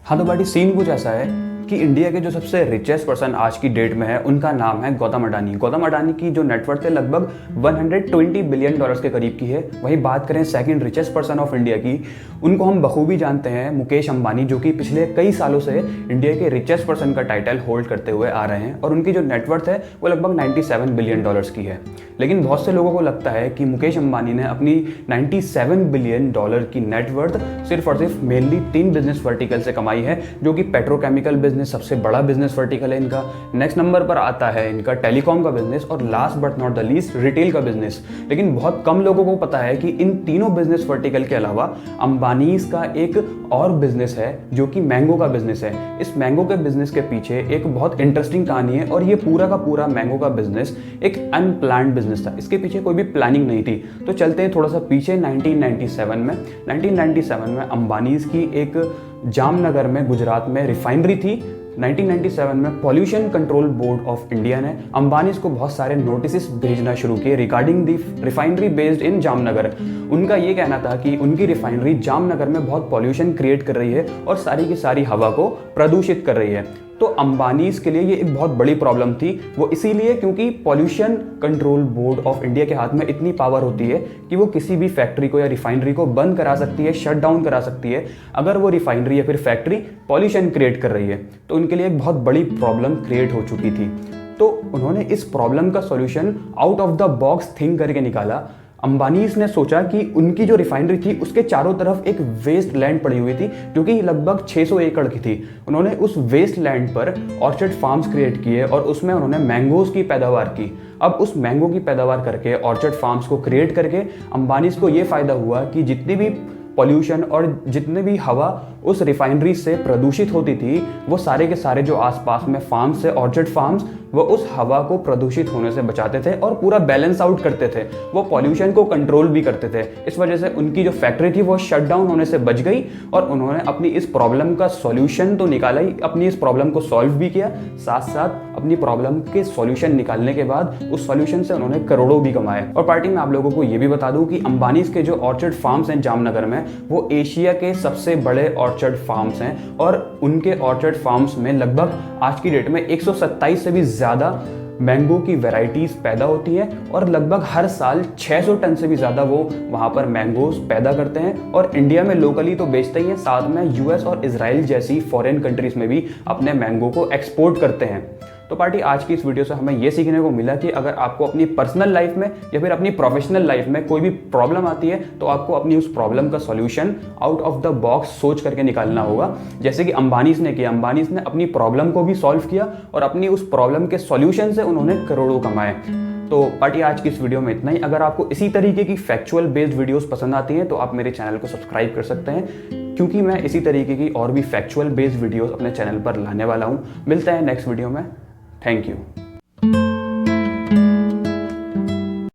हाँ तो बाटी सीन कुछ ऐसा है कि इंडिया के जो सबसे रिचेस्ट पर्सन आज की डेट में है उनका नाम है गौतम अडानी। गौतम अडानी की जो नेटवर्थ है लगभग 120 बिलियन डॉलर्स के करीब की है। वहीं बात करें second richest person of India की, उनको हम बखूबी जानते हैं मुकेश अंबानी, जो कि पिछले कई सालों से इंडिया के रिचेस्ट पर्सन का टाइटल होल्ड करते हुए आ रहे हैं और उनकी जो नेटवर्थ है वो लगभग 97 बिलियन डॉलर्स की है। लेकिन बहुत से लोगों को लगता है कि मुकेश अंबानी ने अपनी 97 बिलियन डॉलर की नेटवर्थ सिर्फ और सिर्फ मेनली 3 बिजनेस वर्टिकल से कमाई है, जो कि पेट्रोकेमिकल बिजनेस सबसे बड़ा बिजनेस वर्टिकल है इनका। नेक्स्ट नंबर पर आता है इनका टेलीकॉम का बिजनेस और last but not the least retail का बिजनेस। लेकिन बहुत कम लोगों को पता है कि इन तीनों बिजनेस वर्टिकल के अलावा अंबानीज का एक और बिजनेस है जो कि मैंगो का बिजनेस है। इस मैंगो के बिजनेस के पीछे एक बहुत इंटरेस्टिंग कहानी है और ये पूरा का पूरा मैंगो का बिजनेस एक अनप्लान्ड बिजनेस था। इसके पीछे कोई भी प्लानिंग नहीं थी। तो चलते हैं थोड़ा सा पीछे 1997 में अंबानीज की एक जामनगर में गुजरात में रिफाइनरी थी। 1997 में pollution control board of India ने अंबानीज को बहुत सारे नोटिस भेजना शुरू किए regarding the refinery based in Jamnagar. उनका ये कहना था कि उनकी रिफाइनरी जामनगर में बहुत पॉल्यूशन क्रिएट कर रही है और सारी की सारी हवा को प्रदूषित कर रही है। तो अंबानीज के लिए ये एक बहुत बड़ी प्रॉब्लम थी। वो इसीलिए क्योंकि pollution control board of India के हाथ में इतनी पावर होती है कि वो किसी भी फैक्ट्री को या रिफाइनरी को बंद करा सकती है, शट डाउन करा सकती है अगर वो रिफाइनरी या फिर फैक्ट्री पॉल्यूशन क्रिएट कर रही है। तो उनके लिए एक बहुत बड़ी प्रॉब्लम क्रिएट हो चुकी थी। तो उन्होंने इस प्रॉब्लम का solution out of the box think करके निकाला। अंबानीज ने सोचा कि उनकी जो रिफाइनरी थी उसके चारों तरफ एक वेस्ट लैंड पड़ी हुई थी जो कि लगभग 600 एकड़ की थी। उन्होंने उस वेस्ट लैंड पर ऑर्चर्ड फार्म्स क्रिएट किए और उसमें उन्होंने मैंगोज की पैदावार की। अब उस मैंगो की पैदावार करके ऑर्चर्ड फार्म्स को क्रिएट करके अंबानीज को ये फायदा हुआ कि जितनी भी पॉल्यूशन और जितने भी हवा उस रिफाइनरी से प्रदूषित होती थी वो सारे के सारे जो आसपास में फार्म्स है, ऑर्चर्ड फार्म्स, वो उस हवा को प्रदूषित होने से बचाते थे और पूरा बैलेंस आउट करते थे। वो पॉल्यूशन को कंट्रोल भी करते थे। इस वजह से उनकी जो फैक्ट्री थी वो शट डाउन होने से बच गई और उन्होंने अपनी इस प्रॉब्लम का सॉल्यूशन तो निकाला ही, अपनी इस प्रॉब्लम को सॉल्व भी किया, साथ साथ अपनी प्रॉब्लम के सॉल्यूशन निकालने के बाद उस सॉल्यूशन से उन्होंने करोड़ों भी कमाए। और पार्टी में आप लोगों को ये भी बता दूं कि अंबानीज के जो ऑर्चर्ड फार्म्स हैं जामनगर में, वो एशिया के सबसे बड़े ऑर्चर्ड फार्म्स हैं और उनके ऑर्चर्ड फार्म्स में लगभग आज की डेट में 127 से भी ज़्यादा मैंगो की वैरायटीज़ पैदा होती हैं और लगभग हर साल 600 टन से भी ज़्यादा वो वहाँ पर मैंगोज पैदा करते हैं और इंडिया में लोकली तो बेचते ही हैं, साथ में यूएस और इजराइल जैसी फॉरेन कंट्रीज़ में भी अपने मैंगो को एक्सपोर्ट करते हैं। तो पार्टी आज की इस वीडियो से हमें ये सीखने को मिला कि अगर आपको अपनी पर्सनल लाइफ में या फिर अपनी प्रोफेशनल लाइफ में कोई भी प्रॉब्लम आती है तो आपको अपनी उस प्रॉब्लम का solution out of the box सोच करके निकालना होगा, जैसे कि अंबानीज ने किया। अंबानीज ने अपनी प्रॉब्लम को भी सॉल्व किया और अपनी उस प्रॉब्लम के सॉल्यूशन से उन्होंने करोड़ों कमाए। तो पार्टी आज की इस वीडियो में इतना ही। अगर आपको इसी तरीके की फैक्चुअल बेस्ड वीडियोस पसंद आती हैं तो आप मेरे चैनल को सब्सक्राइब कर सकते हैं, क्योंकि मैं इसी तरीके की और भी फैक्चुअल बेस्ड वीडियोस अपने चैनल पर लाने वाला हूँ। मिलते हैं नेक्स्ट वीडियो में। Thank you.